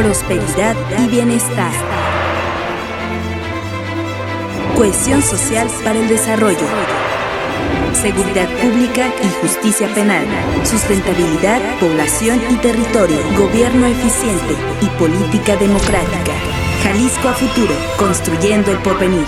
prosperidad y bienestar. Cohesión social para el desarrollo. Seguridad pública y justicia penal. Sustentabilidad, población y territorio. Gobierno eficiente y política democrática. Jalisco a futuro, construyendo el porvenir.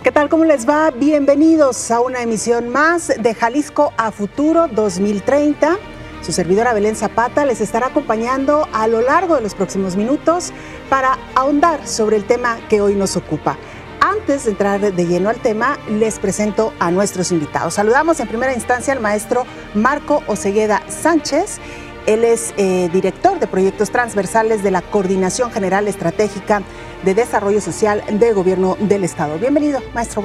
¿Qué tal? ¿Cómo les va? Bienvenidos a una emisión más de Jalisco a Futuro 2030. Su servidora Belén Zapata les estará acompañando a lo largo de los próximos minutos para ahondar sobre el tema que hoy nos ocupa. Antes de entrar de lleno al tema, les presento a nuestros invitados. Saludamos en primera instancia al maestro Marco Osegueda Sánchez. Él es director de proyectos transversales de la Coordinación General Estratégica de Desarrollo Social del Gobierno del Estado. Bienvenido, maestro,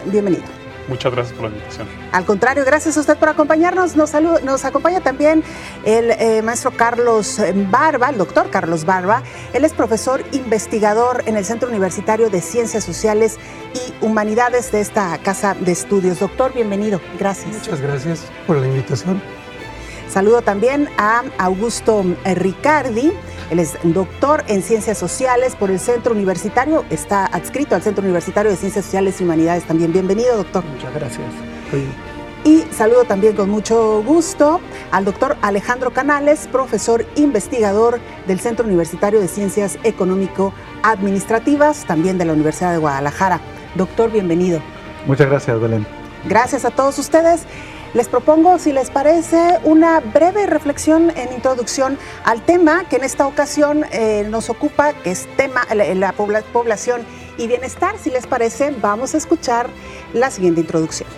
bienvenido. Muchas gracias por la invitación. Al contrario, gracias a usted por acompañarnos. Nos acompaña también el maestro Carlos Barba, el doctor Carlos Barba. Él es profesor investigador en el Centro Universitario de Ciencias Sociales y Humanidades de esta Casa de Estudios. Doctor, bienvenido. Gracias. Muchas gracias por la invitación. Saludo también a Augusto Ricardi. Él es doctor en Ciencias Sociales por el Centro Universitario, está adscrito al Centro Universitario de Ciencias Sociales y Humanidades también. Bienvenido, doctor. Muchas gracias. Y saludo también con mucho gusto al doctor Alejandro Canales, profesor investigador del Centro Universitario de Ciencias Económico-Administrativas, también de la Universidad de Guadalajara. Doctor, bienvenido. Muchas gracias, Belén. Gracias a todos ustedes. Les propongo, si les parece, una breve reflexión en introducción al tema que en esta ocasión nos ocupa, que es la población y bienestar. Si les parece, vamos a escuchar la siguiente introducción.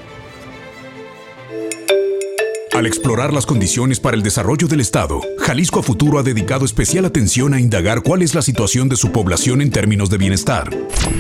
Al explorar las condiciones para el desarrollo del Estado, Jalisco a Futuro ha dedicado especial atención a indagar cuál es la situación de su población en términos de bienestar.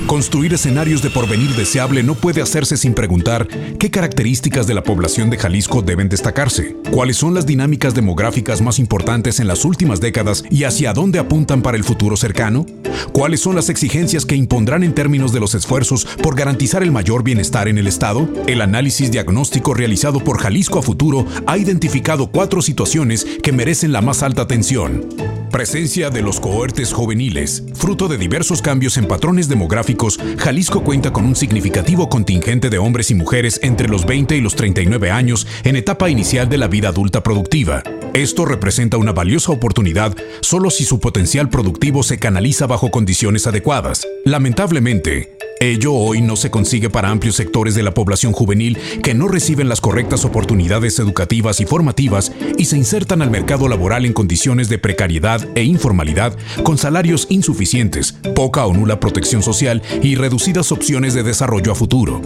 Construir escenarios de porvenir deseable no puede hacerse sin preguntar qué características de la población de Jalisco deben destacarse, cuáles son las dinámicas demográficas más importantes en las últimas décadas y hacia dónde apuntan para el futuro cercano, cuáles son las exigencias que impondrán en términos de los esfuerzos por garantizar el mayor bienestar en el Estado. El análisis diagnóstico realizado por Jalisco a Futuro ha identificado 4 situaciones que merecen la más alta atención. Presencia de los cohortes juveniles. Fruto de diversos cambios en patrones demográficos, Jalisco cuenta con un significativo contingente de hombres y mujeres entre los 20 y los 39 años en etapa inicial de la vida adulta productiva. Esto representa una valiosa oportunidad solo si su potencial productivo se canaliza bajo condiciones adecuadas. Lamentablemente, ello hoy no se consigue para amplios sectores de la población juvenil que no reciben las correctas oportunidades educativas y formativas y se insertan al mercado laboral en condiciones de precariedad e informalidad, con salarios insuficientes, poca o nula protección social y reducidas opciones de desarrollo a futuro.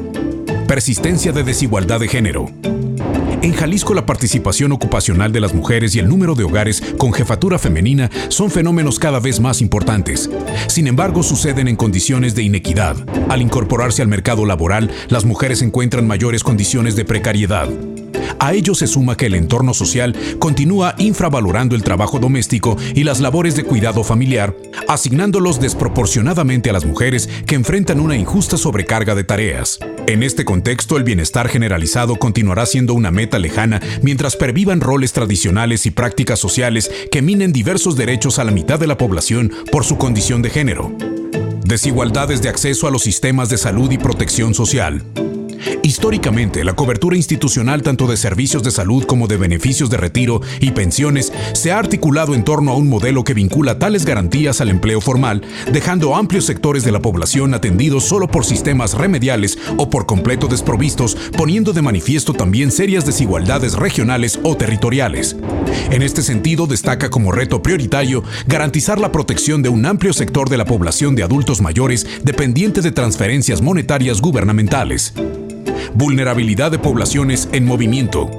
Persistencia de desigualdad de género. En Jalisco, la participación ocupacional de las mujeres y el número de hogares con jefatura femenina son fenómenos cada vez más importantes. Sin embargo, suceden en condiciones de inequidad. Al incorporarse al mercado laboral, las mujeres encuentran mayores condiciones de precariedad. A ello se suma que el entorno social continúa infravalorando el trabajo doméstico y las labores de cuidado familiar, asignándolos desproporcionadamente a las mujeres que enfrentan una injusta sobrecarga de tareas. En este contexto, el bienestar generalizado continuará siendo una meta lejana mientras pervivan roles tradicionales y prácticas sociales que minen diversos derechos a la mitad de la población por su condición de género. Desigualdades de acceso a los sistemas de salud y protección social. Históricamente, la cobertura institucional tanto de servicios de salud como de beneficios de retiro y pensiones se ha articulado en torno a un modelo que vincula tales garantías al empleo formal, dejando amplios sectores de la población atendidos solo por sistemas remediales o por completo desprovistos, poniendo de manifiesto también serias desigualdades regionales o territoriales. En este sentido, destaca como reto prioritario garantizar la protección de un amplio sector de la población de adultos mayores dependiente de transferencias monetarias gubernamentales. Vulnerabilidad de poblaciones en movimiento.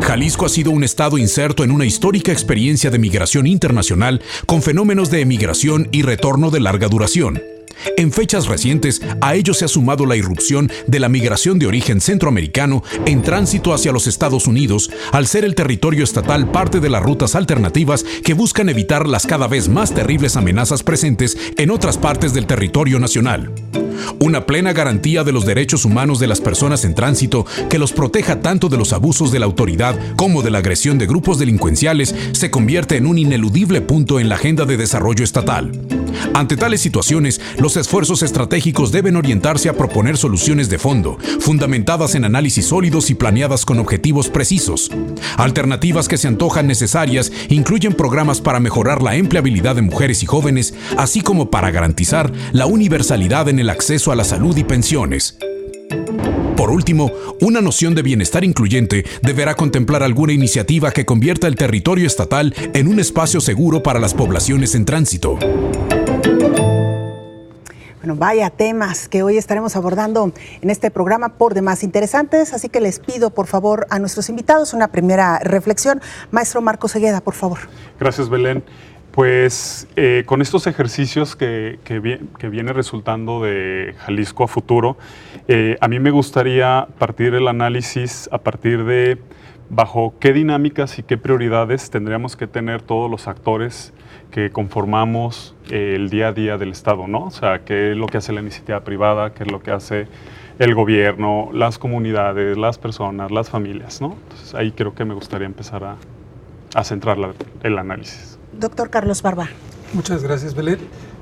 Jalisco ha sido un estado inserto en una histórica experiencia de migración internacional con fenómenos de emigración y retorno de larga duración. En fechas recientes, a ello se ha sumado la irrupción de la migración de origen centroamericano en tránsito hacia los Estados Unidos, al ser el territorio estatal parte de las rutas alternativas que buscan evitar las cada vez más terribles amenazas presentes en otras partes del territorio nacional. Una plena garantía de los derechos humanos de las personas en tránsito que los proteja tanto de los abusos de la autoridad como de la agresión de grupos delincuenciales se convierte en un ineludible punto en la agenda de desarrollo estatal. Ante tales situaciones, los esfuerzos estratégicos deben orientarse a proponer soluciones de fondo, fundamentadas en análisis sólidos y planeadas con objetivos precisos. Alternativas que se antojan necesarias incluyen programas para mejorar la empleabilidad de mujeres y jóvenes, así como para garantizar la universalidad en el acceso a la salud y pensiones. Por último, una noción de bienestar incluyente deberá contemplar alguna iniciativa que convierta el territorio estatal en un espacio seguro para las poblaciones en tránsito. Bueno, vaya temas que hoy estaremos abordando en este programa, por demás interesantes, así que les pido por favor a nuestros invitados una primera reflexión. Maestro Marcos Segueda, por favor. Gracias, Belén. Pues con estos ejercicios que viene resultando de Jalisco a Futuro, a mí me gustaría partir el análisis a partir de bajo qué dinámicas y qué prioridades tendríamos que tener todos los actores que conformamos el día a día del Estado, ¿no? O sea, qué es lo que hace la iniciativa privada, qué es lo que hace el gobierno, las comunidades, las personas, las familias, ¿no? Entonces ahí creo que me gustaría empezar a centrar el análisis. Doctor Carlos Barba. Muchas gracias, Belén.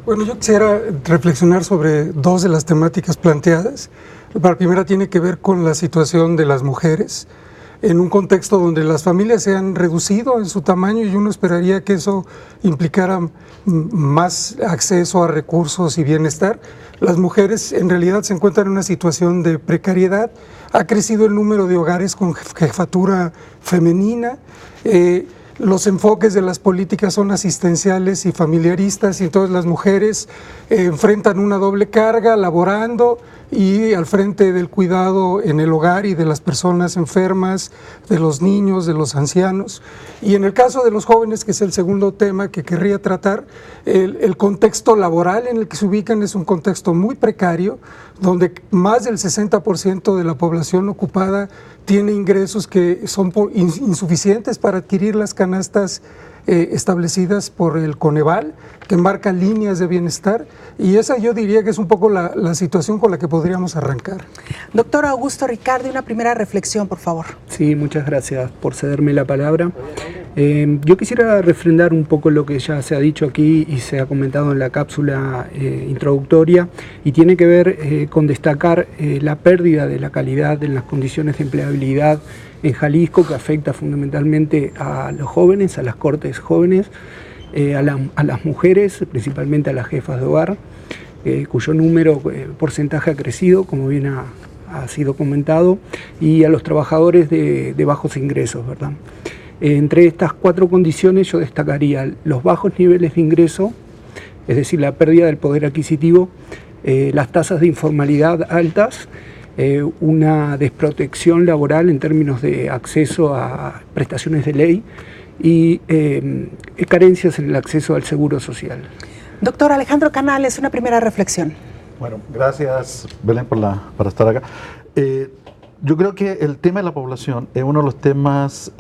Bueno, yo quisiera reflexionar sobre dos de las temáticas planteadas. La primera tiene que ver con la situación de las mujeres, en un contexto donde las familias se han reducido en su tamaño y uno esperaría que eso implicara más acceso a recursos y bienestar. Las mujeres en realidad se encuentran en una situación de precariedad. Ha crecido el número de hogares con jefatura femenina. Los enfoques de las políticas son asistenciales y familiaristas, y entonces las mujeres enfrentan una doble carga, laborando y al frente del cuidado en el hogar y de las personas enfermas, de los niños, de los ancianos. Y en el caso de los jóvenes, que es el segundo tema que querría tratar, el contexto laboral en el que se ubican es un contexto muy precario, donde más del 60% de la población ocupada tiene ingresos que son insuficientes para adquirir las canastas establecidas por el Coneval, que marca líneas de bienestar, y esa yo diría que es un poco la situación con la que podríamos arrancar. Doctor Augusto Riccardi, una primera reflexión, por favor. Sí, muchas gracias por cederme la palabra. Yo quisiera refrendar un poco lo que ya se ha dicho aquí y se ha comentado en la cápsula introductoria, y tiene que ver con destacar la pérdida de la calidad en las condiciones de empleabilidad en Jalisco, que afecta fundamentalmente a los jóvenes, a las cortes jóvenes, a las mujeres, principalmente a las jefas de hogar, cuyo porcentaje ha crecido, como bien ha sido comentado, y a los trabajadores de bajos ingresos, ¿verdad? Entre estas cuatro condiciones yo destacaría los bajos niveles de ingreso, es decir, la pérdida del poder adquisitivo, las tasas de informalidad altas, una desprotección laboral en términos de acceso a prestaciones de ley y carencias en el acceso al seguro social. Doctor Alejandro Canales, una primera reflexión. Bueno, gracias, Belén, por estar acá. Yo creo que el tema de la población es uno de los temas,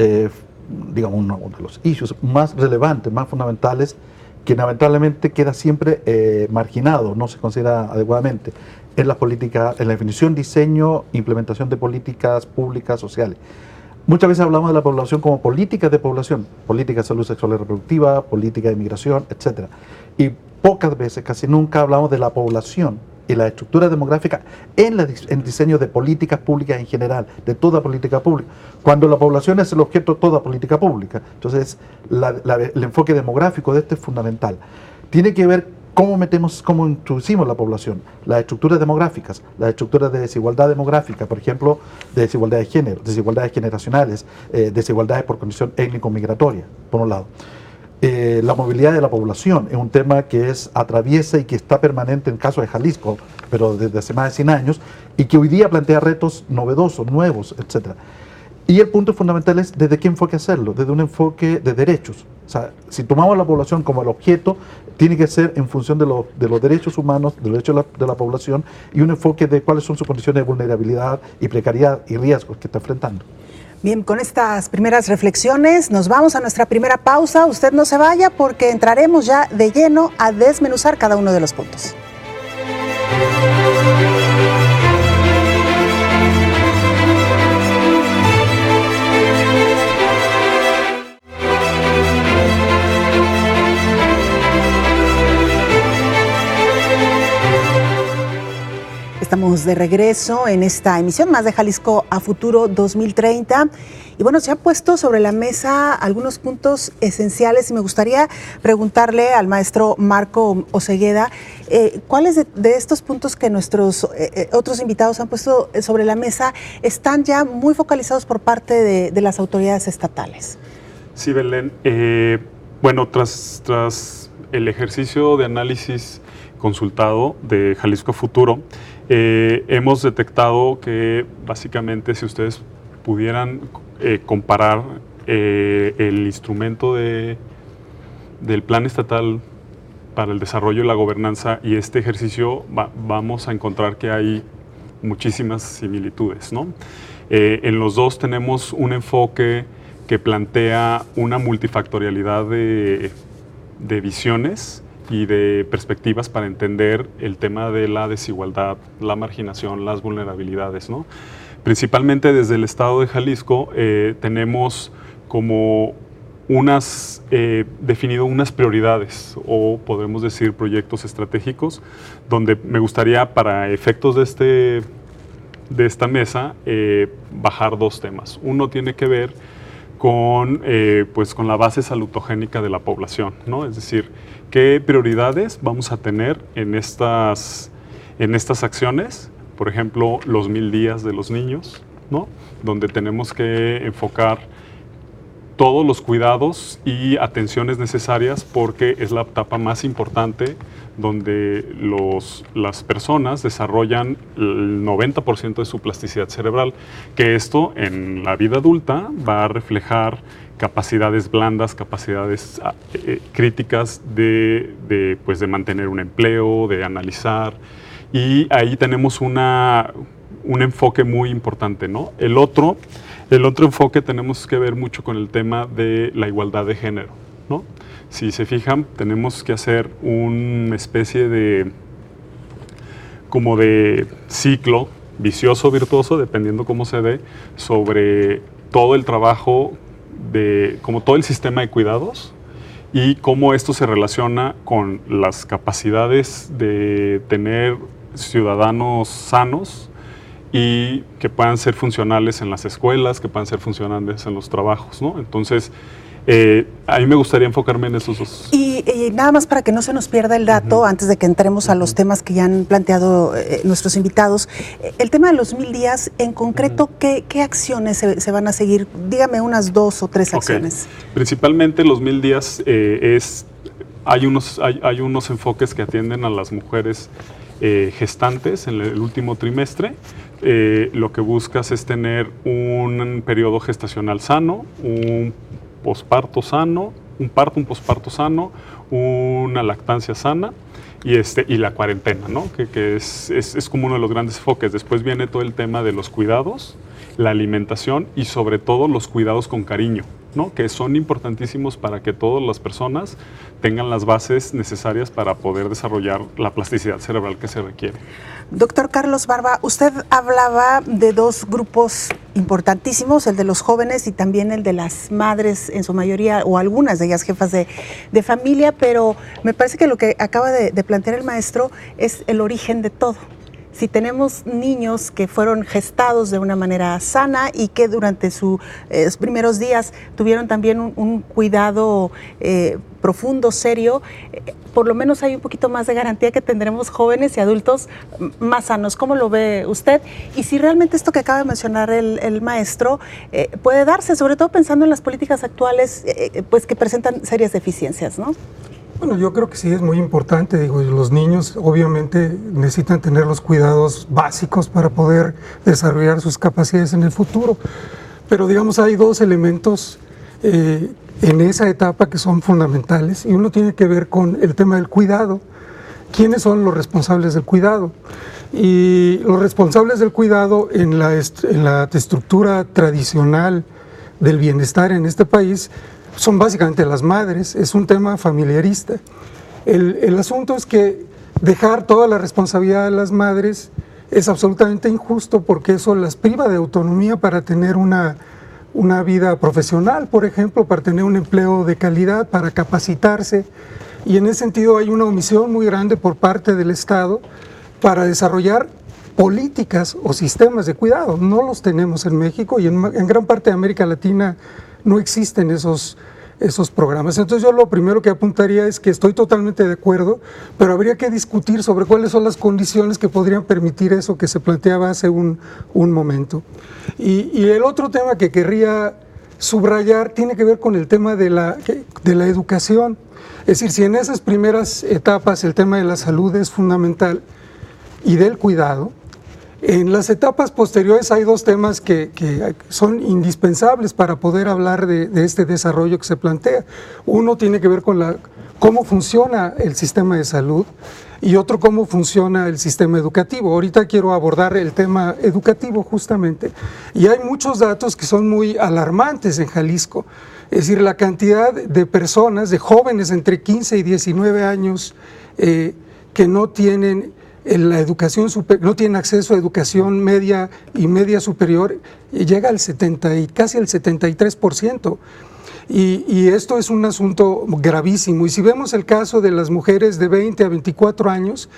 digamos, uno de los issues más relevantes, más fundamentales, que lamentablemente queda siempre marginado, no se considera adecuadamente en las políticas, en la definición, diseño, implementación de políticas públicas, sociales. Muchas veces hablamos de la población como políticas de población, política de salud sexual y reproductiva, política de inmigración, etc. Y pocas veces, casi nunca, hablamos de la población y la estructura demográfica en el diseño de políticas públicas en general, de toda política pública, cuando la población es el objeto de toda política pública. Entonces, el enfoque demográfico de este es fundamental. Tiene que ver cómo introducimos la población, las estructuras demográficas, las estructuras de desigualdad demográfica, por ejemplo, de desigualdad de género, desigualdades generacionales, desigualdades por condición étnico-migratoria, por un lado. La movilidad de la población es un tema que atraviesa y que está permanente en el caso de Jalisco, pero desde hace más de 100 años, y que hoy día plantea retos novedosos, nuevos, etc. Y el punto fundamental es desde qué enfoque hacerlo, desde un enfoque de derechos. O sea, si tomamos la población como el objeto, tiene que ser en función de los derechos humanos, de los derechos de la población, y un enfoque de cuáles son sus condiciones de vulnerabilidad y precariedad y riesgos que está enfrentando. Bien, con estas primeras reflexiones nos vamos a nuestra primera pausa. Usted no se vaya porque entraremos ya de lleno a desmenuzar cada uno de los puntos. Estamos de regreso en esta emisión más de Jalisco a Futuro 2030. Y bueno, se han puesto sobre la mesa algunos puntos esenciales y me gustaría preguntarle al maestro Marco Osegueda, ¿cuáles de estos puntos que nuestros otros invitados han puesto sobre la mesa están ya muy focalizados por parte de las autoridades estatales? Sí, Belén. Bueno, tras el ejercicio de análisis consultado de Jalisco a Futuro, hemos detectado que básicamente si ustedes pudieran comparar el instrumento del Plan Estatal para el Desarrollo y la Gobernanza y este ejercicio, vamos a encontrar que hay muchísimas similitudes, ¿no? En los dos tenemos un enfoque que plantea una multifactorialidad de visiones y de perspectivas para entender el tema de la desigualdad, la marginación, las vulnerabilidades, ¿no? Principalmente desde el estado de Jalisco tenemos como definido unas prioridades o podemos decir proyectos estratégicos donde me gustaría para efectos de esta mesa bajar dos temas. Uno tiene que ver con la base salutogénica de la población, ¿no? Es decir, qué prioridades vamos a tener en estas acciones, por ejemplo, los 1000 días de los niños, ¿no? Donde tenemos que enfocar todos los cuidados y atenciones necesarias porque es la etapa más importante donde las personas desarrollan el 90% de su plasticidad cerebral, que esto en la vida adulta va a reflejar capacidades blandas, capacidades críticas de mantener un empleo, de analizar, y ahí tenemos un enfoque muy importante, ¿no? El otro enfoque tenemos que ver mucho con el tema de la igualdad de género, ¿no? Si se fijan, tenemos que hacer una especie de ciclo vicioso, virtuoso, dependiendo cómo se dé, sobre todo el trabajo como todo el sistema de cuidados y cómo esto se relaciona con las capacidades de tener ciudadanos sanos y que puedan ser funcionales en las escuelas, que puedan ser funcionales en los trabajos, ¿no? Entonces, a mí me gustaría enfocarme en esos dos. Y nada más para que no se nos pierda el dato, antes de que entremos a los temas que ya han planteado nuestros invitados, el tema de los 1000 días, en concreto, ¿qué acciones se van a seguir? Dígame unas 2 o 3 acciones. Principalmente los 1000 días hay unos enfoques que atienden a las mujeres gestantes en el último trimestre. Lo que buscas es tener un periodo gestacional sano, un posparto sano, un posparto sano, una lactancia sana y la cuarentena, ¿no? Que es como uno de los grandes enfoques. Después viene todo el tema de los cuidados, la alimentación y sobre todo los cuidados con cariño, ¿no? Que son importantísimos para que todas las personas tengan las bases necesarias para poder desarrollar la plasticidad cerebral que se requiere. Doctor Carlos Barba, usted hablaba de 2 grupos importantísimos, el de los jóvenes y también el de las madres, en su mayoría, o algunas de ellas jefas de familia, pero me parece que lo que acaba de plantear el maestro es el origen de todo. Si tenemos niños que fueron gestados de una manera sana y que durante sus primeros días tuvieron también un cuidado profundo, serio, por lo menos hay un poquito más de garantía que tendremos jóvenes y adultos más sanos. ¿Cómo lo ve usted? Y si realmente esto que acaba de mencionar el maestro puede darse, sobre todo pensando en las políticas actuales pues que presentan serias deficiencias, ¿no? Bueno, yo creo que sí es muy importante, digo, los niños obviamente necesitan tener los cuidados básicos para poder desarrollar sus capacidades en el futuro, pero digamos hay dos elementos en esa etapa que son fundamentales, y uno tiene que ver con el tema del cuidado. ¿Quiénes son los responsables del cuidado? Y los responsables del cuidado en la estructura tradicional del bienestar en este país son básicamente las madres. Es un tema familiarista. El asunto es que dejar toda la responsabilidad a las madres es absolutamente injusto, porque eso las priva de autonomía para tener una vida profesional, por ejemplo, para tener un empleo de calidad, para capacitarse. Y en ese sentido hay una omisión muy grande por parte del Estado para desarrollar políticas o sistemas de cuidado. No los tenemos en México, y en gran parte de América Latina no existen esos programas. Entonces yo lo primero que apuntaría es que estoy totalmente de acuerdo, pero habría que discutir sobre cuáles son las condiciones que podrían permitir eso que se planteaba hace un momento. Y el otro tema que querría subrayar tiene que ver con el tema de la educación. Es decir, si en esas primeras etapas el tema de la salud es fundamental y del cuidado, en las etapas posteriores hay dos temas que son indispensables para poder hablar de este desarrollo que se plantea. Uno tiene que ver con cómo funciona el sistema de salud, y otro cómo funciona el sistema educativo. Ahorita quiero abordar el tema educativo justamente, y hay muchos datos que son muy alarmantes en Jalisco. Es decir, la cantidad de personas, de jóvenes entre 15 y 19 años que no tienen la educación no tienen acceso a educación media y media superior, llega al casi al 73%. Y esto es un asunto gravísimo. Y si vemos el caso de las mujeres de 20 a 24 años,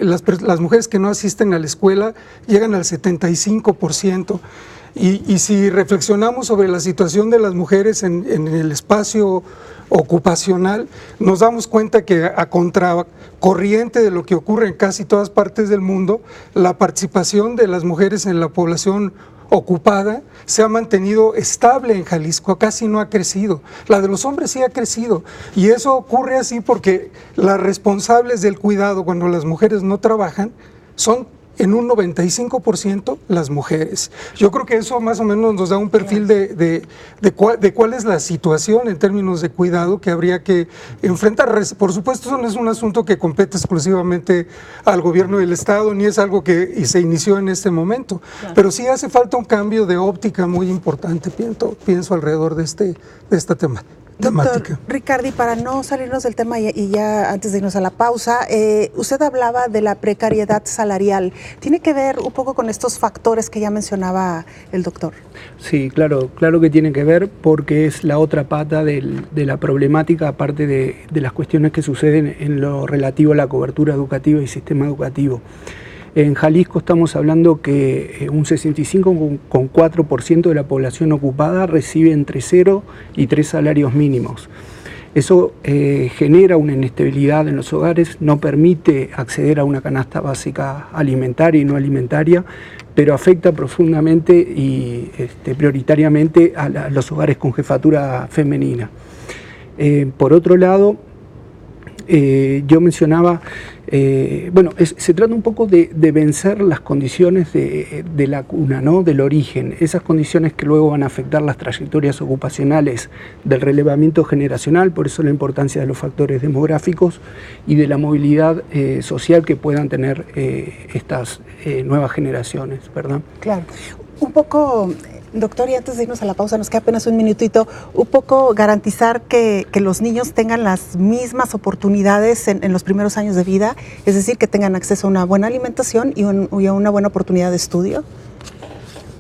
las mujeres que no asisten a la escuela llegan al 75%. Y si reflexionamos sobre la situación de las mujeres en el espacio ocupacional, nos damos cuenta que a contracorriente de lo que ocurre en casi todas partes del mundo, la participación de las mujeres en la población ocupada se ha mantenido estable en Jalisco, casi no ha crecido. La de los hombres sí ha crecido, y eso ocurre así porque las responsables del cuidado cuando las mujeres no trabajan son en un 95% las mujeres. Yo creo que eso más o menos nos da un perfil de cuál es la situación en términos de cuidado que habría que enfrentar. Por supuesto, eso no es un asunto que compete exclusivamente al gobierno del Estado, ni es algo que se inició en este momento, pero sí hace falta un cambio de óptica muy importante, pienso alrededor de esta temática. Doctor Riccardi, para no salirnos del tema y ya antes de irnos a la pausa, usted hablaba de la precariedad salarial. ¿Tiene que ver un poco con estos factores que ya mencionaba el doctor? Sí, claro que tiene que ver, porque es la otra pata de la problemática, aparte de las cuestiones que suceden en lo relativo a la cobertura educativa y sistema educativo. En Jalisco estamos hablando que un 65,4% de la población ocupada recibe entre 0 y 3 salarios mínimos. Eso genera una inestabilidad en los hogares, no permite acceder a una canasta básica alimentaria y no alimentaria, pero afecta profundamente y prioritariamente a los hogares con jefatura femenina. Por otro lado, yo mencionaba, se trata un poco de vencer las condiciones de la cuna, ¿no? Del origen, esas condiciones que luego van a afectar las trayectorias ocupacionales del relevamiento generacional, por eso la importancia de los factores demográficos y de la movilidad social que puedan tener estas nuevas generaciones, ¿verdad? Claro. Un poco, doctor, y antes de irnos a la pausa, nos queda apenas un minutito, un poco garantizar que los niños tengan las mismas oportunidades en los primeros años de vida, es decir, que tengan acceso a una buena alimentación y a una buena oportunidad de estudio.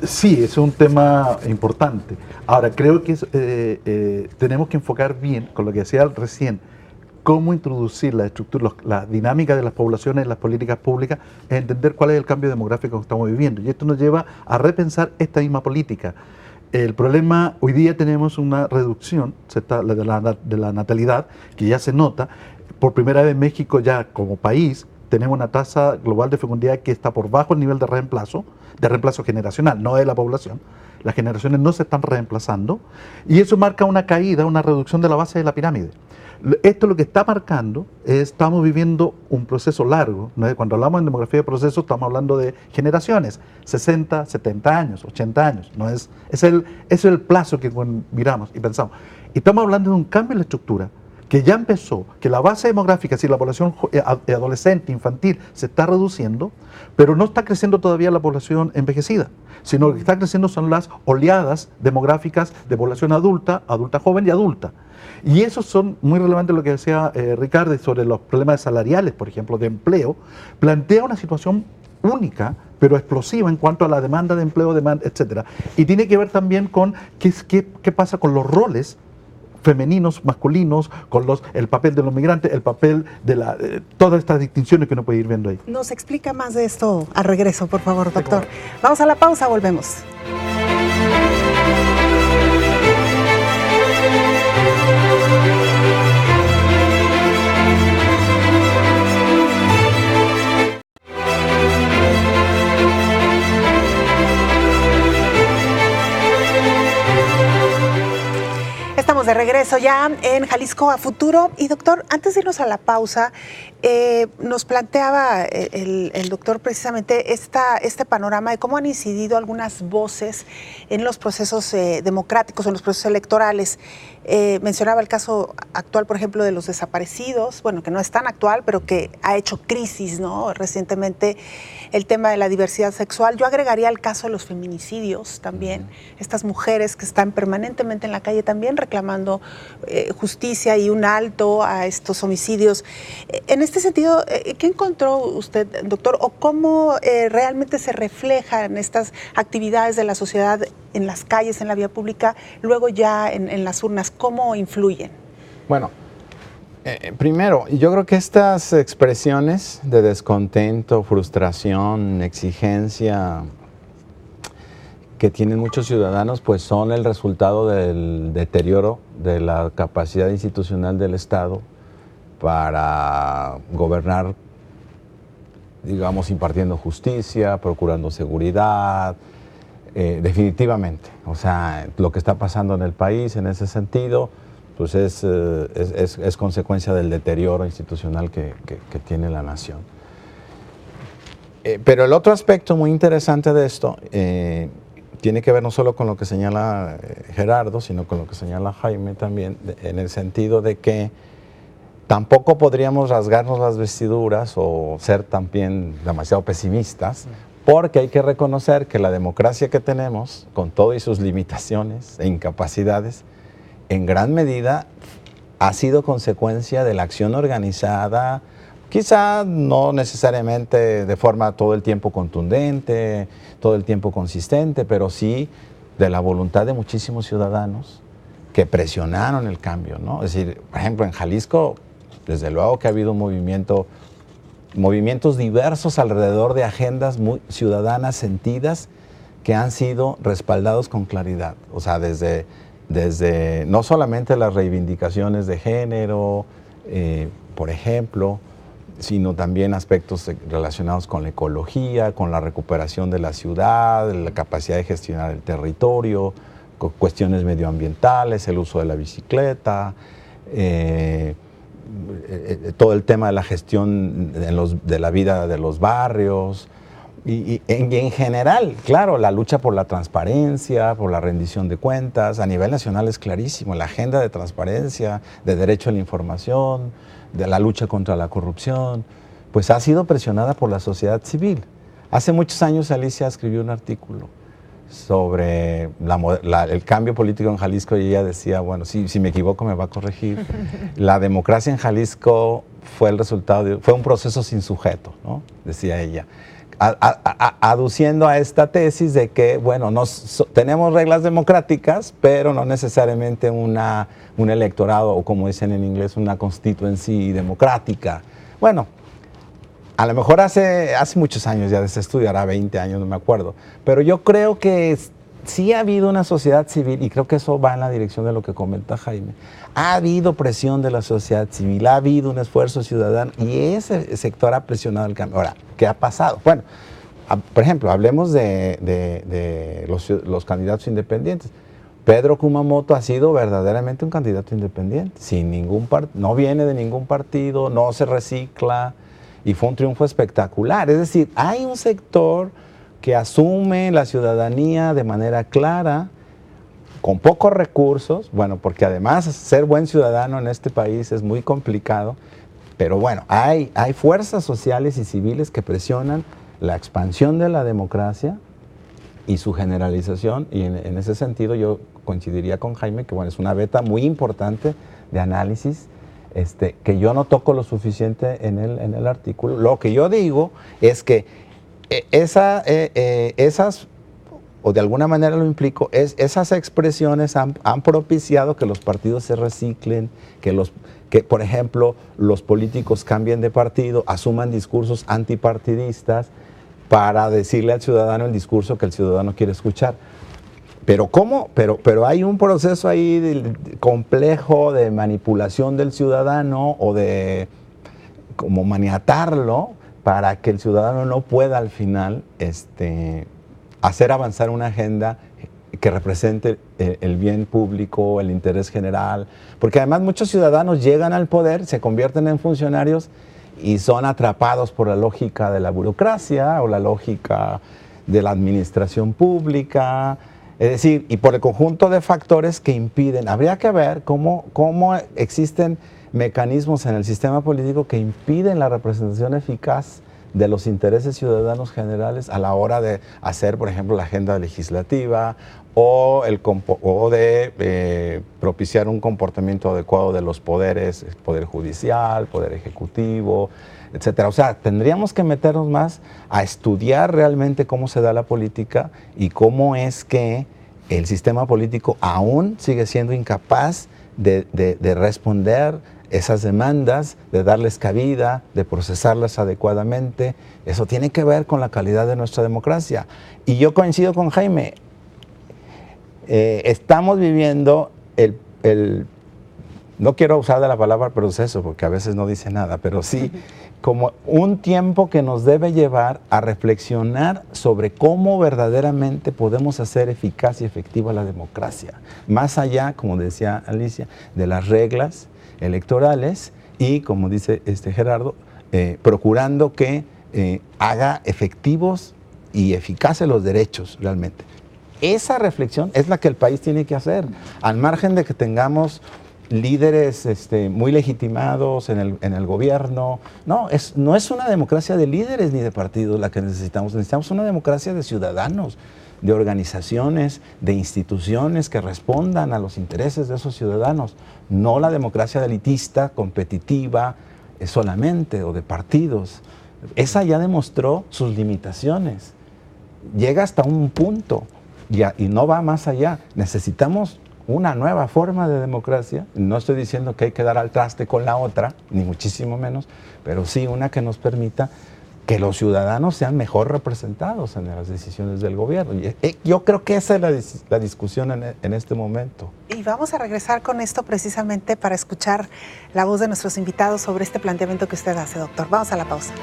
Sí, es un tema importante. Ahora, creo que tenemos que enfocar bien, con lo que decía recién, cómo introducir la estructura, la dinámica de las poblaciones en las políticas públicas, es entender cuál es el cambio demográfico que estamos viviendo. Y esto nos lleva a repensar esta misma política. El problema, hoy día tenemos una reducción de la natalidad, que ya se nota. Por primera vez en México ya como país tenemos una tasa global de fecundidad que está por bajo el nivel de reemplazo generacional, no de la población. Las generaciones no se están reemplazando, y eso marca una caída, una reducción de la base de la pirámide. Esto lo que está marcando es, estamos viviendo un proceso largo, ¿no? Cuando hablamos en demografía de procesos estamos hablando de generaciones, 60, 70 años, 80 años, ¿no? Es el plazo que miramos y pensamos. Y estamos hablando de un cambio en la estructura, que ya empezó, que la base demográfica, si la población adolescente, infantil, se está reduciendo, pero no está creciendo todavía la población envejecida, sino que está creciendo son las oleadas demográficas de población adulta, adulta joven y adulta. Y esos son muy relevantes lo que decía Ricardo sobre los problemas salariales, por ejemplo, de empleo, plantea una situación única, pero explosiva en cuanto a la demanda de empleo, etc. Y tiene que ver también con qué pasa con los roles femeninos, masculinos, con el papel de los migrantes, el papel de todas estas distinciones que uno puede ir viendo ahí. ¿Nos explica más de esto al regreso, por favor, doctor? Vamos a la pausa, volvemos. Estamos de regreso ya en Jalisco a Futuro. Y doctor, antes de irnos a la pausa, nos planteaba el doctor precisamente este panorama de cómo han incidido algunas voces en los procesos democráticos, en los procesos electorales. Mencionaba el caso actual, por ejemplo, de los desaparecidos, bueno, que no es tan actual, pero que ha hecho crisis, ¿no? Recientemente el tema de la diversidad sexual. Yo agregaría el caso de los feminicidios también, estas mujeres que están permanentemente en la calle también reclamando justicia y un alto a estos homicidios. En este sentido, ¿qué encontró usted, doctor, o cómo realmente se reflejan estas actividades de la sociedad en las calles, en la vía pública, luego ya en las urnas? ¿Cómo influyen? Bueno, primero, yo creo que estas expresiones de descontento, frustración, exigencia que tienen muchos ciudadanos, pues son el resultado del deterioro de la capacidad institucional del Estado para gobernar, digamos, impartiendo justicia, procurando seguridad, definitivamente. O sea, lo que está pasando en el país en ese sentido, pues es consecuencia del deterioro institucional que tiene la nación. Pero el otro aspecto muy interesante de esto tiene que ver no solo con lo que señala Gerardo, sino con lo que señala Jaime también, en el sentido de que tampoco podríamos rasgarnos las vestiduras o ser también demasiado pesimistas, porque hay que reconocer que la democracia que tenemos, con todas sus limitaciones e incapacidades, en gran medida ha sido consecuencia de la acción organizada, quizá no necesariamente de forma todo el tiempo contundente, todo el tiempo consistente, pero sí de la voluntad de muchísimos ciudadanos que presionaron el cambio, ¿no? Es decir, por ejemplo, en Jalisco, desde luego que ha habido movimientos diversos alrededor de agendas muy ciudadanas sentidas que han sido respaldados con claridad. O sea, desde no solamente las reivindicaciones de género, por ejemplo, sino también aspectos relacionados con la ecología, con la recuperación de la ciudad, la capacidad de gestionar el territorio, con cuestiones medioambientales, el uso de la bicicleta, todo el tema de la gestión de la vida de los barrios y en general, claro, la lucha por la transparencia, por la rendición de cuentas. A nivel nacional es clarísimo, la agenda de transparencia, de derecho a la información, de la lucha contra la corrupción, pues ha sido presionada por la sociedad civil. Hace muchos años Alicia escribió un artículo sobre el cambio político en Jalisco y ella decía, bueno, si me equivoco me va a corregir, la democracia en Jalisco fue el resultado, fue un proceso sin sujeto, ¿no? Decía ella, aduciendo a esta tesis de que, bueno, tenemos reglas democráticas, pero no necesariamente un electorado, o como dicen en inglés, una constituency democrática. Bueno, a lo mejor hace muchos años, ya de ese estudio, hará 20 años, no me acuerdo, pero yo creo que sí ha habido una sociedad civil, y creo que eso va en la dirección de lo que comenta Jaime. Ha habido presión de la sociedad civil, ha habido un esfuerzo ciudadano, y ese sector ha presionado el cambio. Ahora, ¿qué ha pasado? Bueno, por ejemplo, hablemos de los candidatos independientes. Pedro Kumamoto ha sido verdaderamente un candidato independiente, sin no viene de ningún partido, no se recicla, y fue un triunfo espectacular. Es decir, hay un sector que asume la ciudadanía de manera clara, con pocos recursos, bueno, porque además ser buen ciudadano en este país es muy complicado, pero bueno, hay fuerzas sociales y civiles que presionan la expansión de la democracia y su generalización, y en ese sentido yo coincidiría con Jaime que bueno, es una beta muy importante de análisis, que yo no toco lo suficiente en el artículo. Lo que yo digo es que esas, o de alguna manera lo implico, esas expresiones han propiciado que los partidos se reciclen, que por ejemplo los políticos cambien de partido, asuman discursos antipartidistas para decirle al ciudadano el discurso que el ciudadano quiere escuchar. Pero ¿cómo? Pero hay un proceso ahí complejo de manipulación del ciudadano o de como maniatarlo para que el ciudadano no pueda al final hacer avanzar una agenda que represente el bien público, el interés general. Porque además muchos ciudadanos llegan al poder, se convierten en funcionarios y son atrapados por la lógica de la burocracia o la lógica de la administración pública, es decir, y por el conjunto de factores que impiden. Habría que ver cómo existen mecanismos en el sistema político que impiden la representación eficaz de los intereses ciudadanos generales a la hora de hacer, por ejemplo, la agenda legislativa o de propiciar un comportamiento adecuado de los poderes, Poder Judicial, Poder Ejecutivo, etcétera. O sea, tendríamos que meternos más a estudiar realmente cómo se da la política y cómo es que el sistema político aún sigue siendo incapaz de responder esas demandas, de darles cabida, de procesarlas adecuadamente. Eso tiene que ver con la calidad de nuestra democracia. Y yo coincido con Jaime, estamos viviendo no quiero usar de la palabra proceso, porque a veces no dice nada, pero sí como un tiempo que nos debe llevar a reflexionar sobre cómo verdaderamente podemos hacer eficaz y efectiva la democracia. Más allá, como decía Alicia, de las reglas electorales y, como dice Gerardo, procurando que haga efectivos y eficaces los derechos realmente. Esa reflexión es la que el país tiene que hacer, al margen de que tengamos líderes muy legitimados en el gobierno. No es una democracia de líderes ni de partidos la que necesitamos. Necesitamos una democracia de ciudadanos, de organizaciones, de instituciones que respondan a los intereses de esos ciudadanos. No la democracia elitista, competitiva, solamente, o de partidos. Esa ya demostró sus limitaciones. Llega hasta un punto y no va más allá. Necesitamos una nueva forma de democracia. No estoy diciendo que hay que dar al traste con la otra, ni muchísimo menos, pero sí una que nos permita que los ciudadanos sean mejor representados en las decisiones del gobierno. Y yo creo que esa es la discusión en este momento. Y vamos a regresar con esto precisamente para escuchar la voz de nuestros invitados sobre este planteamiento que usted hace, doctor. Vamos a la pausa.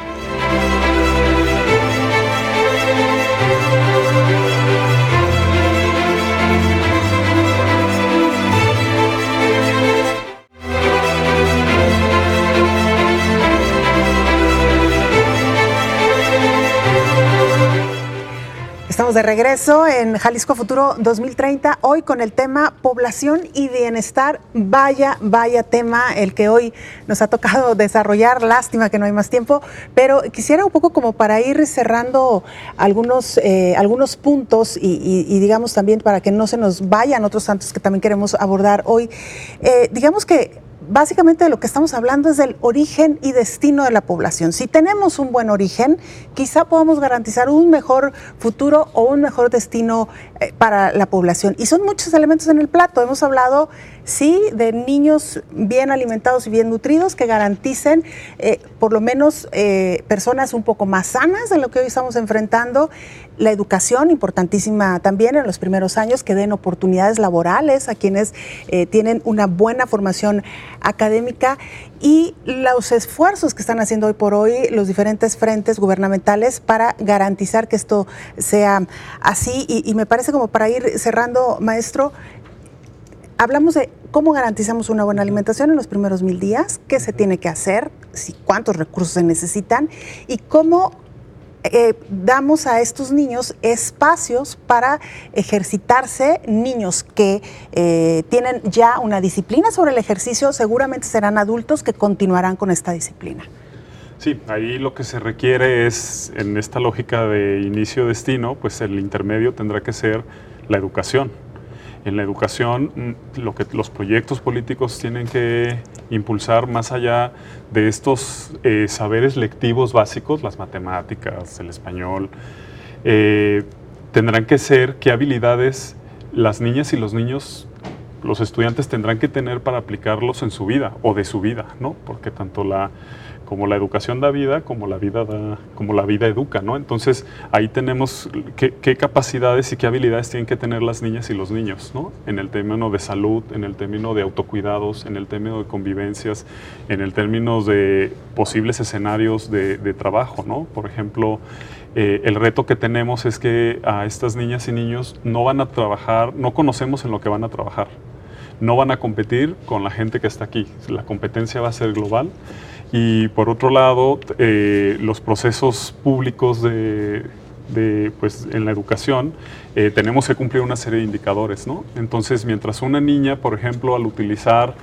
Estamos de regreso en Jalisco Futuro 2030, hoy con el tema población y bienestar. Vaya tema el que hoy nos ha tocado desarrollar. Lástima que no hay más tiempo, pero quisiera un poco como para ir cerrando algunos puntos y digamos también para que no se nos vayan otros tantos que también queremos abordar hoy. Digamos que básicamente de lo que estamos hablando es del origen y destino de la población. Si tenemos un buen origen, quizá podamos garantizar un mejor futuro o un mejor destino para la población. Y son muchos elementos en el plato. Hemos hablado, sí, de niños bien alimentados y bien nutridos que garanticen por lo menos personas un poco más sanas de lo que hoy estamos enfrentando. La educación, importantísima también en los primeros años, que den oportunidades laborales a quienes tienen una buena formación académica, y los esfuerzos que están haciendo hoy por hoy los diferentes frentes gubernamentales para garantizar que esto sea así. Y me parece como para ir cerrando, maestro, hablamos de cómo garantizamos una buena alimentación en los primeros 1000 días, qué se tiene que hacer, cuántos recursos se necesitan y cómo damos a estos niños espacios para ejercitarse. Niños que tienen ya una disciplina sobre el ejercicio seguramente serán adultos que continuarán con esta disciplina. Sí, ahí lo que se requiere es, en esta lógica de inicio-destino, pues el intermedio tendrá que ser la educación. En la educación, lo que los proyectos políticos tienen que impulsar, más allá de estos saberes lectivos básicos, las matemáticas, el español, tendrán que ser qué habilidades las niñas y los niños, los estudiantes tendrán que tener para aplicarlos en su vida o de su vida, ¿no? Porque tanto como la educación da vida, como la vida educa, ¿no? Entonces, ahí tenemos qué capacidades y qué habilidades tienen que tener las niñas y los niños, ¿no? En el término de salud, en el término de autocuidados, en el término de convivencias, en el término de posibles escenarios de trabajo, ¿no? Por ejemplo, el reto que tenemos es que a estas niñas y niños no van a trabajar, no conocemos en lo que van a trabajar, no van a competir con la gente que está aquí, la competencia va a ser global. Y por otro lado, los procesos públicos pues, en la educación, tenemos que cumplir una serie de indicadores, ¿no? Entonces, mientras una niña, por ejemplo, al utilizar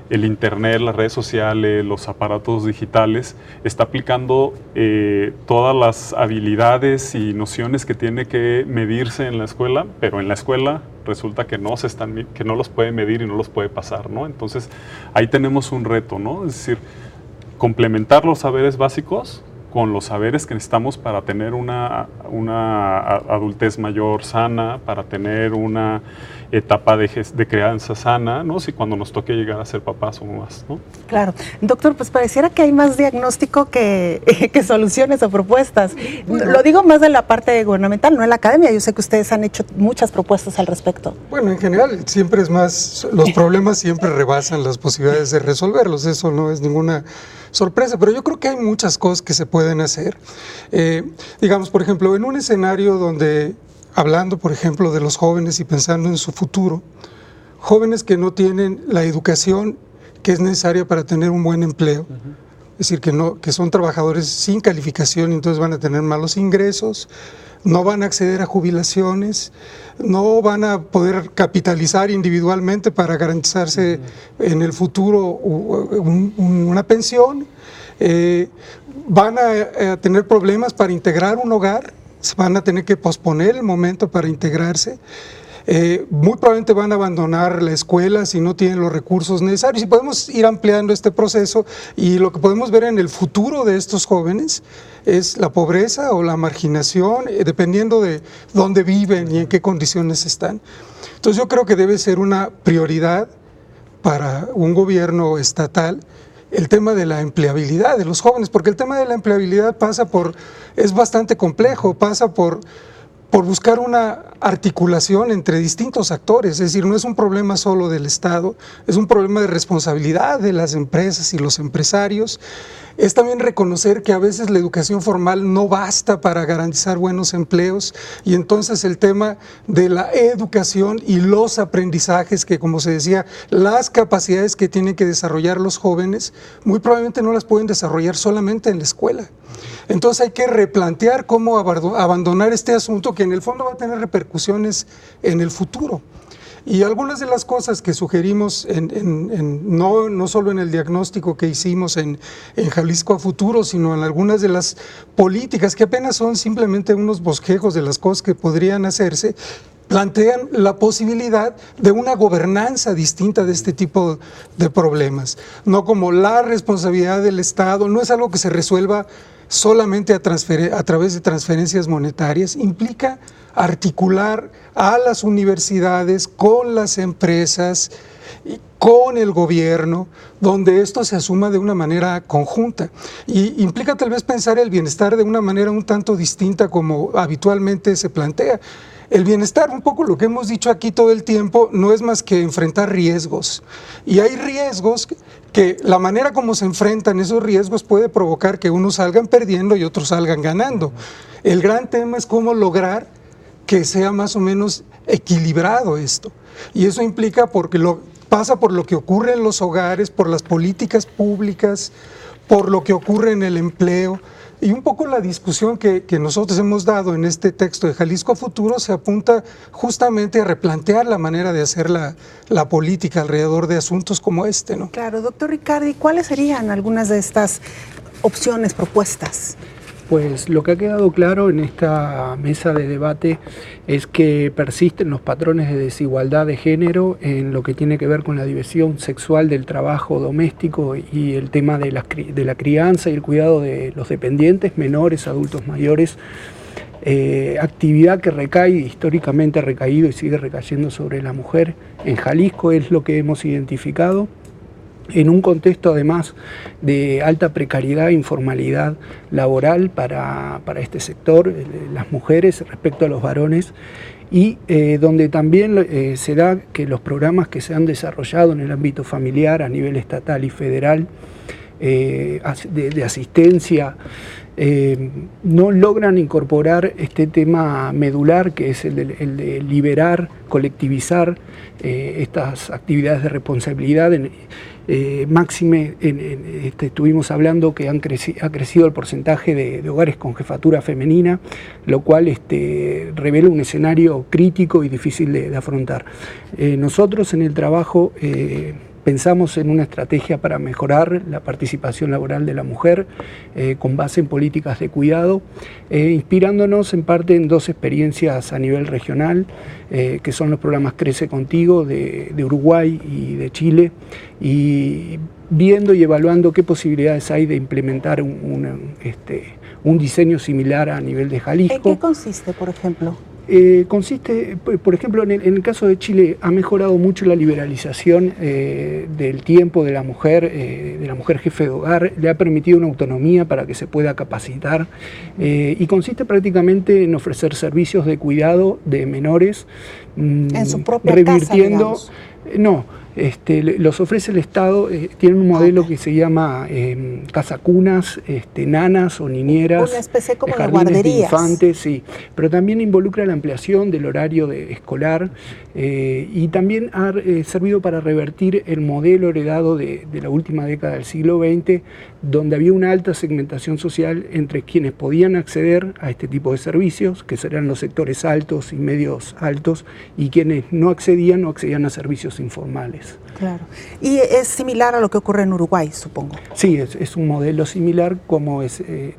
el internet, las redes sociales, los aparatos digitales, está aplicando todas las habilidades y nociones que tiene que medirse en la escuela, pero en la escuela resulta que no los puede medir y no los puede pasar, ¿no? Entonces, ahí tenemos un reto, ¿no? Es decir, complementar los saberes básicos con los saberes que necesitamos para tener una adultez mayor sana, para tener una etapa de crianza sana, ¿no? Si cuando nos toque llegar a ser papás o mamás, ¿no? Claro. Doctor, pues pareciera que hay más diagnóstico que soluciones o propuestas. Lo digo más de la parte gubernamental, no en la academia. Yo sé que ustedes han hecho muchas propuestas al respecto. Bueno, en general, siempre es más, los problemas siempre rebasan las posibilidades de resolverlos. Eso no es ninguna sorpresa, pero yo creo que hay muchas cosas que se pueden hacer. Digamos, por ejemplo, en un escenario donde, hablando, por ejemplo, de los jóvenes y pensando en su futuro, jóvenes que no tienen la educación que es necesaria para tener un buen empleo, es decir, que son trabajadores sin calificación y entonces van a tener malos ingresos, no van a acceder a jubilaciones, no van a poder capitalizar individualmente para garantizarse en el futuro una pensión, van a tener problemas para integrar un hogar, van a tener que posponer el momento para integrarse. Muy probablemente van a abandonar la escuela si no tienen los recursos necesarios y podemos ir ampliando este proceso y lo que podemos ver en el futuro de estos jóvenes es la pobreza o la marginación, dependiendo de dónde viven y en qué condiciones están. Entonces yo creo que debe ser una prioridad para un gobierno estatal el tema de la empleabilidad de los jóvenes, porque el tema de la empleabilidad es bastante complejo, pasa por buscar una articulación entre distintos actores, es decir, no es un problema solo del Estado, es un problema de responsabilidad de las empresas y los empresarios. Es también reconocer que a veces la educación formal no basta para garantizar buenos empleos y entonces el tema de la educación y los aprendizajes que, como se decía, las capacidades que tienen que desarrollar los jóvenes, muy probablemente no las pueden desarrollar solamente en la escuela. Entonces hay que replantear cómo abandonar este asunto que en el fondo va a tener repercusiones en el futuro. Y algunas de las cosas que sugerimos, no solo en el diagnóstico que hicimos en Jalisco a Futuro, sino en algunas de las políticas que apenas son simplemente unos bosquejos de las cosas que podrían hacerse, plantean la posibilidad de una gobernanza distinta de este tipo de problemas. No como la responsabilidad del Estado, no es algo que se resuelva solamente a través de transferencias monetarias, implica articular a las universidades con las empresas y con el gobierno, donde esto se asuma de una manera conjunta. Y implica tal vez pensar el bienestar de una manera un tanto distinta como habitualmente se plantea. El bienestar, un poco lo que hemos dicho aquí todo el tiempo, no es más que enfrentar riesgos. Y hay riesgos que la manera como se enfrentan esos riesgos puede provocar que unos salgan perdiendo y otros salgan ganando. El gran tema es cómo lograr que sea más o menos equilibrado esto. Y eso implica pasa por lo que ocurre en los hogares, por las políticas públicas, por lo que ocurre en el empleo. Y un poco la discusión que nosotros hemos dado en este texto de Jalisco a Futuro se apunta justamente a replantear la manera de hacer la política alrededor de asuntos como este, ¿no? Claro, doctor Riccardi, ¿cuáles serían algunas de estas opciones propuestas? Pues lo que ha quedado claro en esta mesa de debate es que persisten los patrones de desigualdad de género en lo que tiene que ver con la división sexual del trabajo doméstico y el tema de la crianza y el cuidado de los dependientes, menores, adultos mayores, actividad que históricamente ha recaído y sigue recayendo sobre la mujer. En Jalisco es lo que hemos identificado, en un contexto además de alta precariedad e informalidad laboral para este sector, las mujeres respecto a los varones, y donde también se da que los programas que se han desarrollado en el ámbito familiar a nivel estatal y federal de asistencia no logran incorporar este tema medular, que es el de liberar, colectivizar estas actividades de responsabilidad. Máxime, estuvimos hablando que ha crecido el porcentaje de hogares con jefatura femenina, lo cual revela un escenario crítico y difícil de afrontar. Nosotros en el trabajo pensamos en una estrategia para mejorar la participación laboral de la mujer con base en políticas de cuidado, inspirándonos en parte en dos experiencias a nivel regional, que son los programas Crece Contigo de Uruguay y de Chile, y viendo y evaluando qué posibilidades hay de implementar un diseño similar a nivel de Jalisco. ¿En qué consiste, por ejemplo? Consiste, por ejemplo, en el caso de Chile ha mejorado mucho la liberalización del tiempo de la mujer jefe de hogar, le ha permitido una autonomía para que se pueda capacitar y consiste prácticamente en ofrecer servicios de cuidado de menores en su propia revirtiendo, casa, no, los ofrece el Estado, tiene un modelo que se llama casa cunas, nanas o niñeras, una especie como de jardines guarderías de infantes, sí, pero también involucra la ampliación del horario escolar y también ha servido para revertir el modelo heredado de la última década del siglo XX, donde había una alta segmentación social entre quienes podían acceder a este tipo de servicios, que serían los sectores altos y medios altos, y quienes no accedían a servicios informales. Claro. Y es similar a lo que ocurre en Uruguay, supongo. Sí, es un modelo similar, como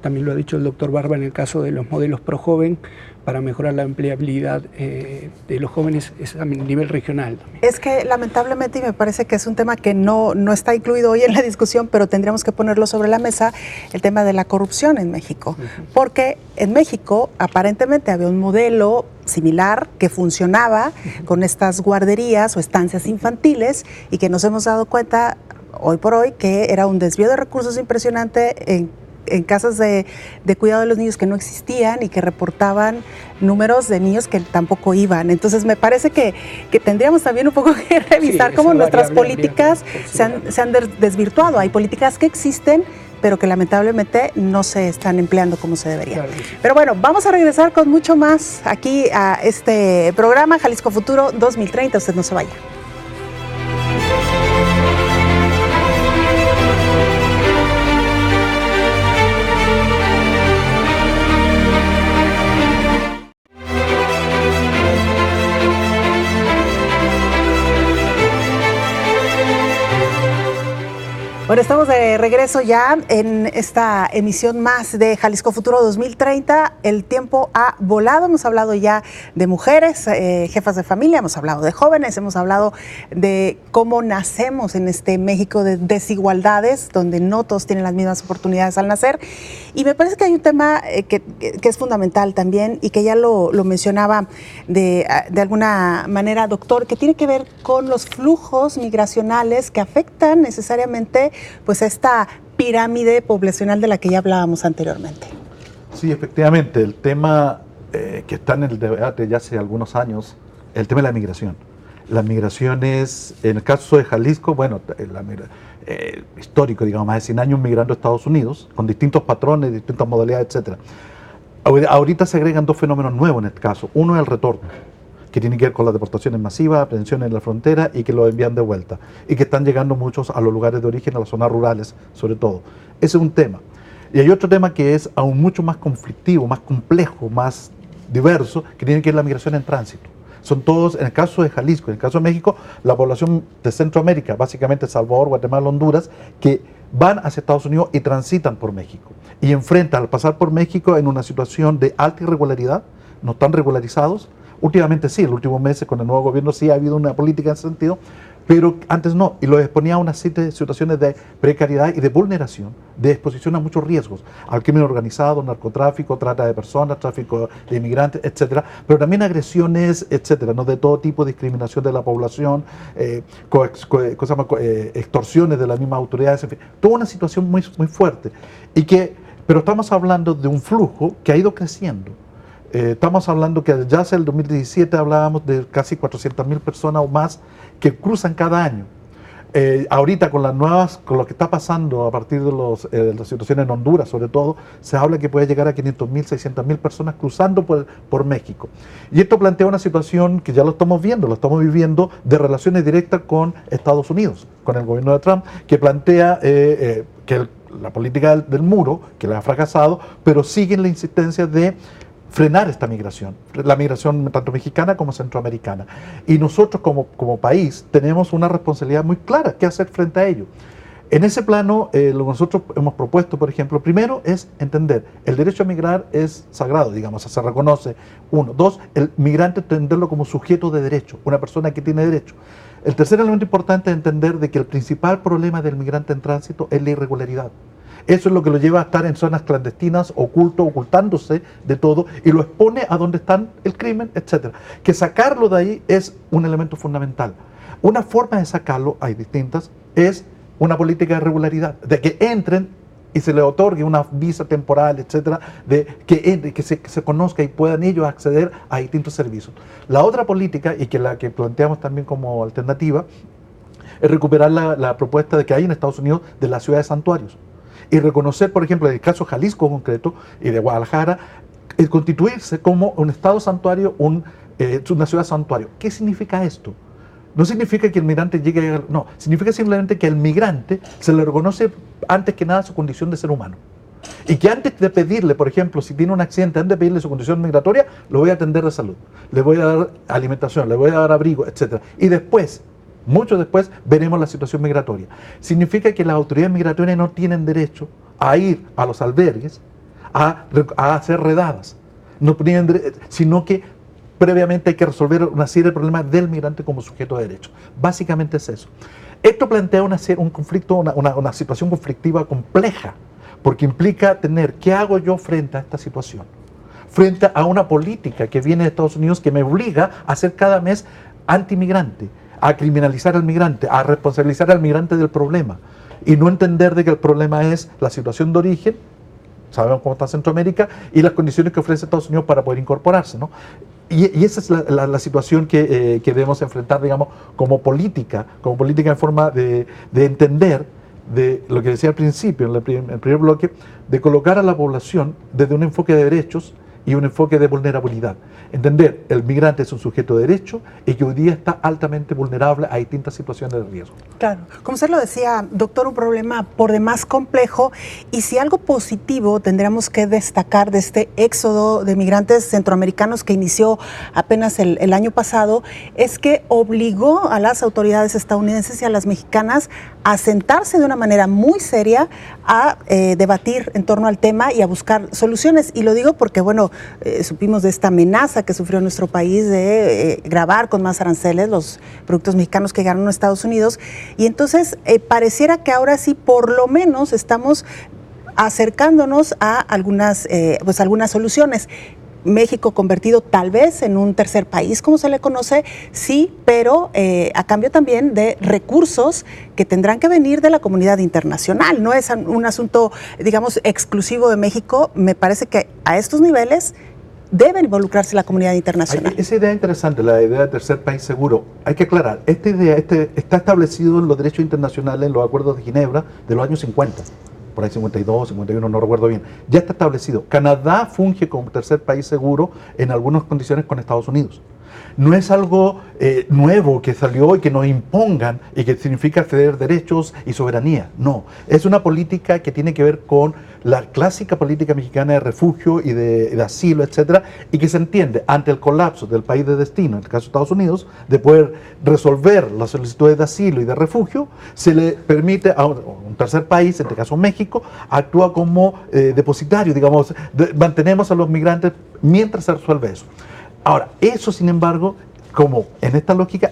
también lo ha dicho el doctor Barba en el caso de los modelos ProJoven, para mejorar la empleabilidad de los jóvenes a nivel regional también. Es que lamentablemente, y me parece que es un tema que no está incluido hoy en la discusión, pero tendríamos que ponerlo sobre la mesa, el tema de la corrupción en México. Porque en México aparentemente había un modelo similar que funcionaba con estas guarderías o estancias infantiles y que nos hemos dado cuenta hoy por hoy que era un desvío de recursos impresionante en casas de cuidado de los niños que no existían y que reportaban números de niños que tampoco iban. Entonces me parece que tendríamos también un poco que revisar cómo nuestras políticas se han desvirtuado. Hay políticas que existen, pero que lamentablemente no se están empleando como se debería. Claro. Pero bueno, vamos a regresar con mucho más aquí a este programa Jalisco Futuro 2030. Usted no se vaya. Bueno, estamos de regreso ya en esta emisión más de Jalisco Futuro 2030. El tiempo ha volado, hemos hablado ya de mujeres, jefas de familia, hemos hablado de jóvenes, hemos hablado de cómo nacemos en este México de desigualdades, donde no todos tienen las mismas oportunidades al nacer. Y me parece que hay un tema que es fundamental también y que ya lo mencionaba de alguna manera, doctor, que tiene que ver con los flujos migracionales que afectan necesariamente pues esta pirámide poblacional de la que ya hablábamos anteriormente. Sí, efectivamente, el tema que está en el debate ya hace algunos años, el tema de la migración. La migración es, en el caso de Jalisco, bueno, histórico, digamos, más de 100 años migrando a Estados Unidos, con distintos patrones, distintas modalidades, etc. Ahorita se agregan dos fenómenos nuevos en este caso. Uno es el retorno, que tiene que ver con las deportaciones masivas, aprehensiones en la frontera y que los envían de vuelta. Y que están llegando muchos a los lugares de origen, a las zonas rurales sobre todo. Ese es un tema. Y hay otro tema que es aún mucho más conflictivo, más complejo, más diverso, que tiene que ver con la migración en tránsito. Son todos, en el caso de Jalisco, en el caso de México, la población de Centroamérica, básicamente El Salvador, Guatemala, Honduras, que van hacia Estados Unidos y transitan por México. Y enfrentan al pasar por México en una situación de alta irregularidad, no están regularizados. Últimamente sí, en los últimos meses con el nuevo gobierno sí ha habido una política en ese sentido, pero antes no, y los exponía a una serie de situaciones de precariedad y de vulneración, de exposición a muchos riesgos, al crimen organizado, narcotráfico, trata de personas, tráfico de inmigrantes, etcétera, pero también agresiones, etcétera, ¿no? De todo tipo, discriminación de la población, extorsiones de las mismas autoridades, en fin, toda una situación muy, muy fuerte, pero estamos hablando de un flujo que ha ido creciendo. Estamos hablando que ya hace el 2017 hablábamos de casi 400.000 personas o más que cruzan cada año. Ahorita con lo que está pasando a partir de la situación en Honduras, sobre todo, se habla que puede llegar a 500.000, 600.000 personas cruzando por México. Y esto plantea una situación que ya lo estamos viviendo, de relaciones directas con Estados Unidos, con el gobierno de Trump, que plantea que la política del muro, que le ha fracasado, pero siguen la insistencia de frenar esta migración, la migración tanto mexicana como centroamericana. Y nosotros como país tenemos una responsabilidad muy clara que hacer frente a ello. En ese plano, lo que nosotros hemos propuesto, por ejemplo, primero es entender, el derecho a migrar es sagrado, digamos, se reconoce. Uno. Dos, el migrante entenderlo como sujeto de derecho, una persona que tiene derecho. El tercer elemento importante es entender de que el principal problema del migrante en tránsito es la irregularidad. Eso es lo que lo lleva a estar en zonas clandestinas, ocultándose de todo, y lo expone a donde está el crimen, etc. Que sacarlo de ahí es un elemento fundamental. Una forma de sacarlo, hay distintas, es una política de regularidad, de que entren y se les otorgue una visa temporal, etcétera, de que se conozca y puedan ellos acceder a distintos servicios. La otra política, y que la que planteamos también como alternativa, es recuperar la propuesta de que hay en Estados Unidos de las ciudades santuarios. Y reconocer, por ejemplo, en el caso Jalisco en concreto y de Guadalajara, el constituirse como un estado santuario, una ciudad santuario. ¿Qué significa esto? No significa que el migrante llegue, no, significa simplemente que al migrante se le reconoce antes que nada su condición de ser humano. Y que antes de pedirle, por ejemplo, si tiene un accidente, antes de pedirle su condición migratoria, lo voy a atender de salud, le voy a dar alimentación, le voy a dar abrigo, etc. Y después, mucho después, veremos la situación migratoria. Significa que las autoridades migratorias no tienen derecho a ir a los albergues a hacer redadas, no tienen sino que previamente hay que resolver una serie de problemas del migrante como sujeto de derecho. Básicamente es eso. Esto plantea un conflicto, una situación conflictiva compleja, porque implica tener, ¿qué hago yo frente a esta situación? Frente a una política que viene de Estados Unidos que me obliga a ser cada mes antimigrante, a criminalizar al migrante, a responsabilizar al migrante del problema y no entender de que el problema es la situación de origen, sabemos cómo está Centroamérica, y las condiciones que ofrece Estados Unidos para poder incorporarse, ¿no? Y esa es la situación que debemos enfrentar, digamos, como política en forma de entender, de lo que decía al principio, en el primer bloque, de colocar a la población desde un enfoque de derechos y un enfoque de vulnerabilidad. Entender, el migrante es un sujeto de derecho y que hoy día está altamente vulnerable a distintas situaciones de riesgo. Claro, como usted lo decía, doctor, un problema por demás complejo, y si algo positivo tendríamos que destacar de este éxodo de migrantes centroamericanos que inició apenas el año pasado, es que obligó a las autoridades estadounidenses y a las mexicanas a sentarse de una manera muy seria a debatir en torno al tema y a buscar soluciones. Y lo digo porque, bueno, supimos de esta amenaza que sufrió nuestro país de gravar con más aranceles los productos mexicanos que llegaron a Estados Unidos, y entonces pareciera que ahora sí por lo menos estamos acercándonos a algunas soluciones. México convertido tal vez en un tercer país, como se le conoce, sí, pero a cambio también de recursos que tendrán que venir de la comunidad internacional. No es un asunto, digamos, exclusivo de México. Me parece que a estos niveles debe involucrarse la comunidad internacional. Esa idea es interesante, la idea de tercer país seguro. Hay que aclarar, esta idea está establecido en los derechos internacionales, en los acuerdos de Ginebra de los años 50. por ahí 52, 51, no recuerdo bien. Ya está establecido. Canadá funge como tercer país seguro en algunas condiciones con Estados Unidos. No es algo nuevo que salió y que nos impongan y que significa ceder derechos y soberanía. No, es una política que tiene que ver con la clásica política mexicana de refugio y de asilo, etcétera, y que se entiende ante el colapso del país de destino, en el caso de Estados Unidos, de poder resolver las solicitudes de asilo y de refugio, se le permite a un tercer país, en este caso México, actúa como depositario, digamos, mantenemos a los migrantes mientras se resuelve eso. Ahora, eso sin embargo, como en esta lógica,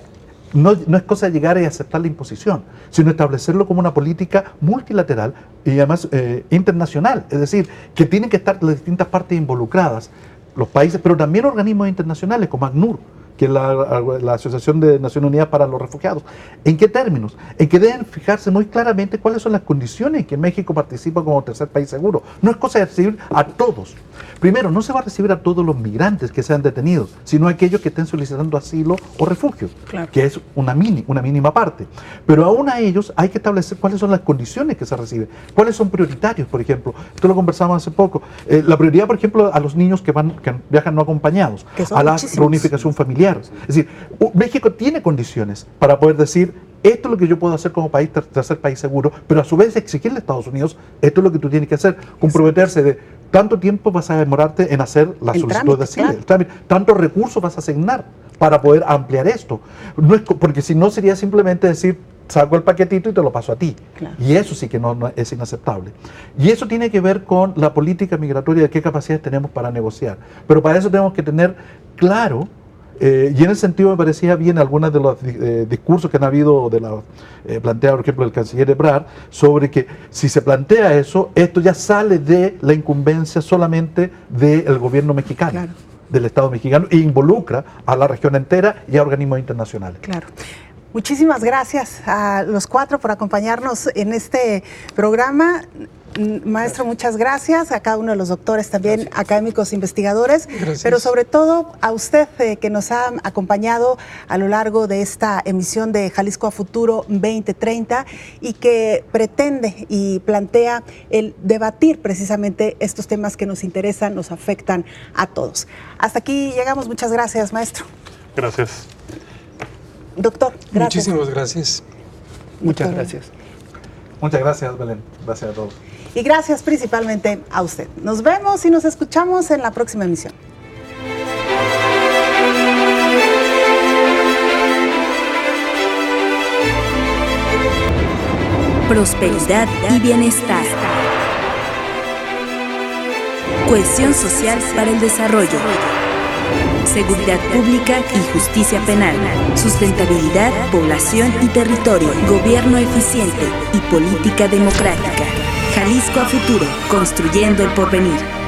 no es cosa de llegar y aceptar la imposición, sino establecerlo como una política multilateral y además internacional, es decir, que tienen que estar las distintas partes involucradas, los países, pero también organismos internacionales como ACNUR, que es la Asociación de Naciones Unidas para los Refugiados. ¿En qué términos? En que deben fijarse muy claramente cuáles son las condiciones en que México participa como tercer país seguro. No es cosa de recibir a todos. Primero, no se va a recibir a todos los migrantes que sean detenidos, sino a aquellos que estén solicitando asilo o refugio, claro, que es una mínima parte. Pero aún a ellos hay que establecer cuáles son las condiciones que se reciben, cuáles son prioritarios, por ejemplo. Esto lo conversamos hace poco. La prioridad, por ejemplo, a los niños que viajan no acompañados, a la reunificación familiar. Es decir, México tiene condiciones para poder decir, esto es lo que yo puedo hacer como país, tercer país seguro, pero a su vez exigirle a Estados Unidos, esto es lo que tú tienes que hacer, comprometerse de tanto tiempo vas a demorarte en hacer la solicitud de asilo, claro, tantos recursos vas a asignar para poder ampliar esto. No es, porque si no sería simplemente decir, saco el paquetito y te lo paso a ti. Claro. Y eso sí que no es inaceptable. Y eso tiene que ver con la política migratoria, de qué capacidades tenemos para negociar. Pero para eso tenemos que tener claro, y en ese sentido me parecía bien algunos de los discursos que han habido, planteado por ejemplo el canciller Ebrard, sobre que si se plantea eso, esto ya sale de la incumbencia solamente del gobierno mexicano. Claro. Del Estado mexicano, e involucra a la región entera y a organismos internacionales. Claro. Muchísimas gracias a los cuatro por acompañarnos en este programa. Maestro, muchas gracias, a cada uno de los doctores también, gracias, académicos, investigadores, gracias, pero sobre todo a usted que nos ha acompañado a lo largo de esta emisión de Jalisco a Futuro 2030 y que pretende y plantea el debatir precisamente estos temas que nos interesan, nos afectan a todos. Hasta aquí llegamos, muchas gracias, maestro. Gracias. Doctor, gracias. Muchísimas gracias. Muchas gracias. Muchas gracias, Belén. Gracias a todos. Y gracias principalmente a usted. Nos vemos y nos escuchamos en la próxima emisión. Prosperidad y bienestar. Cohesión social para el desarrollo. Seguridad pública y justicia penal. Sustentabilidad, población y territorio. Gobierno eficiente y política democrática. Jalisco a Futuro, construyendo el porvenir.